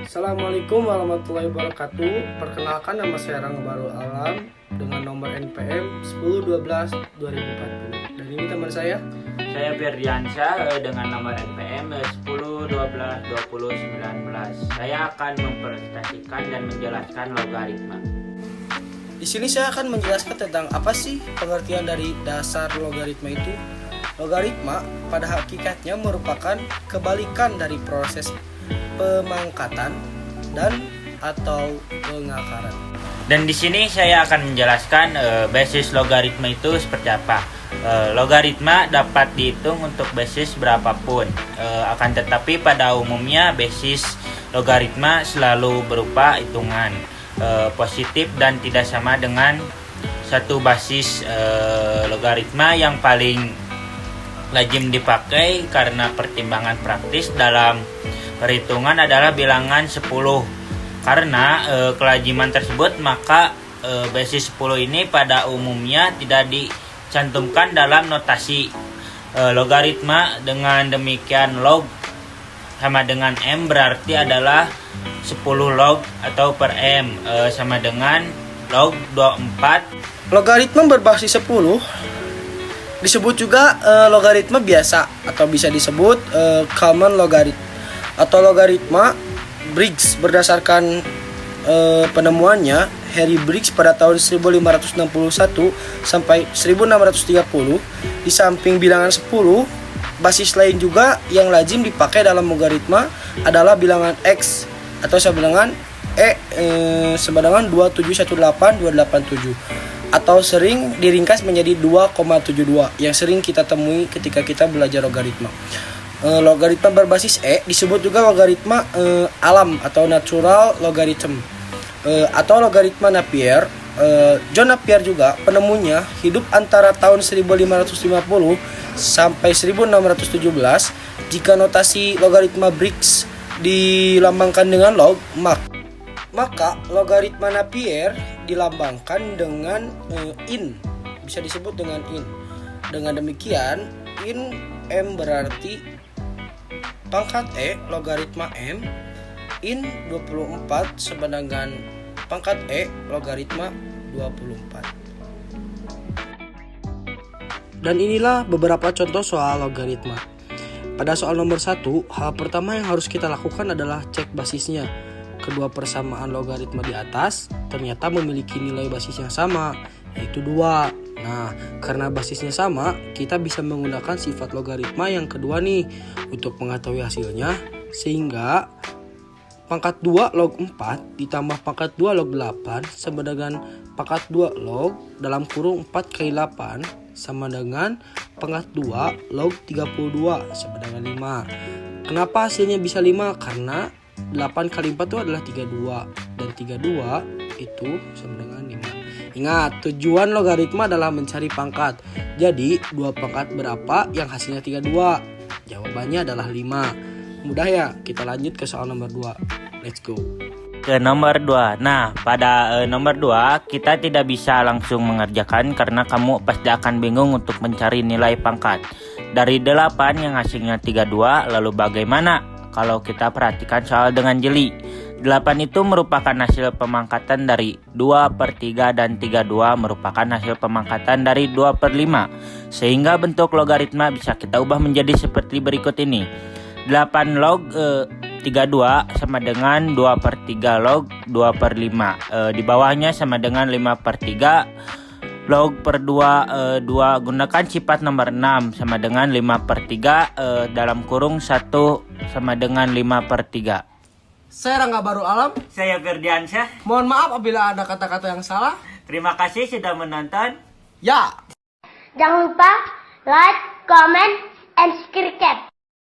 Assalamualaikum warahmatullahi wabarakatuh. Perkenalkan, nama saya Rangga Barul Alam dengan nomor NPM 1012-2040. Dan ini teman saya. Saya Ferdiansyah dengan nomor NPM 1012-2019. Saya akan mempresentasikan dan menjelaskan logaritma. Di sini saya akan menjelaskan tentang apa sih pengertian dari dasar logaritma itu. Logaritma pada hakikatnya merupakan kebalikan dari proses pemangkatan dan atau pengakaran. Dan di sini saya akan menjelaskan basis logaritma itu seperti apa. Logaritma dapat dihitung untuk basis berapapun. Akan tetapi pada umumnya basis logaritma selalu berupa hitungan positif dan tidak sama dengan satu basis logaritma yang paling lazim dipakai karena pertimbangan praktis dalam perhitungan adalah bilangan 10. Karena kelaziman tersebut, maka basis 10 ini pada umumnya tidak dicantumkan dalam notasi logaritma. Dengan demikian log sama dengan M berarti adalah 10 log atau per M sama dengan log 24. Logaritma berbasis 10 disebut juga logaritma biasa atau bisa disebut common logarithm atau logaritma Briggs. Berdasarkan penemuannya Harry Briggs pada tahun 1561 sampai 1630, di samping bilangan 10, basis lain juga yang lazim dipakai dalam logaritma adalah bilangan X atau sama dengan sama dengan 2718287 atau sering diringkas menjadi 2,72 yang sering kita temui ketika kita belajar logaritma. Logaritma berbasis disebut juga logaritma alam atau natural logarithm atau logaritma Napier. John Napier juga penemunya hidup antara tahun 1550 sampai 1617. Jika notasi logaritma Briggs dilambangkan dengan log, maka logaritma Napier dilambangkan dengan in, bisa disebut dengan in. Dengan demikian in M berarti pangkat logaritma M, in 24 sama dengan pangkat logaritma 24. Dan inilah beberapa contoh soal logaritma. Pada soal nomor 1, hal pertama yang harus kita lakukan adalah cek basisnya. Kedua persamaan logaritma di atas ternyata memiliki nilai basis yang sama, yaitu 2. Nah, karena basisnya sama, kita bisa menggunakan sifat logaritma yang kedua nih untuk mengetahui hasilnya, sehingga pangkat 2 log 4 ditambah pangkat 2 log 8 sama dengan pangkat 2 log dalam kurung 4 kali 8 sama dengan pangkat 2 log 32 sama dengan 5. Kenapa hasilnya bisa 5? Karena 8 kali 4 itu adalah 32 dan 32 itu sama dengan 5. Ingat, tujuan logaritma adalah mencari pangkat. Jadi 2 pangkat berapa yang hasilnya 32? Jawabannya adalah 5. Mudah ya? Kita lanjut ke soal nomor 2. Let's go. Ke nomor 2. Nah, pada nomor 2 kita tidak bisa langsung mengerjakan karena kamu pasti akan bingung untuk mencari nilai pangkat. Dari 8 yang hasilnya 32, lalu bagaimana kalau kita perhatikan soal dengan jeli? 8 itu merupakan hasil pemangkatan dari 2/3 dan 32 merupakan hasil pemangkatan dari 2/5. Sehingga bentuk logaritma bisa kita ubah menjadi seperti berikut ini. 8 log 32 sama dengan 2/3 log 2/5. Di bawahnya sama dengan 5/3 log per 2 gunakan sifat nomor 6 sama dengan 5/3 dalam kurung 1 sama dengan 5/3. Saya Rangga Barul Alam. Saya Ferdiansyah. Mohon maaf apabila ada kata-kata yang salah. Terima kasih sudah menonton. Ya. Jangan lupa like, comment, and subscribe.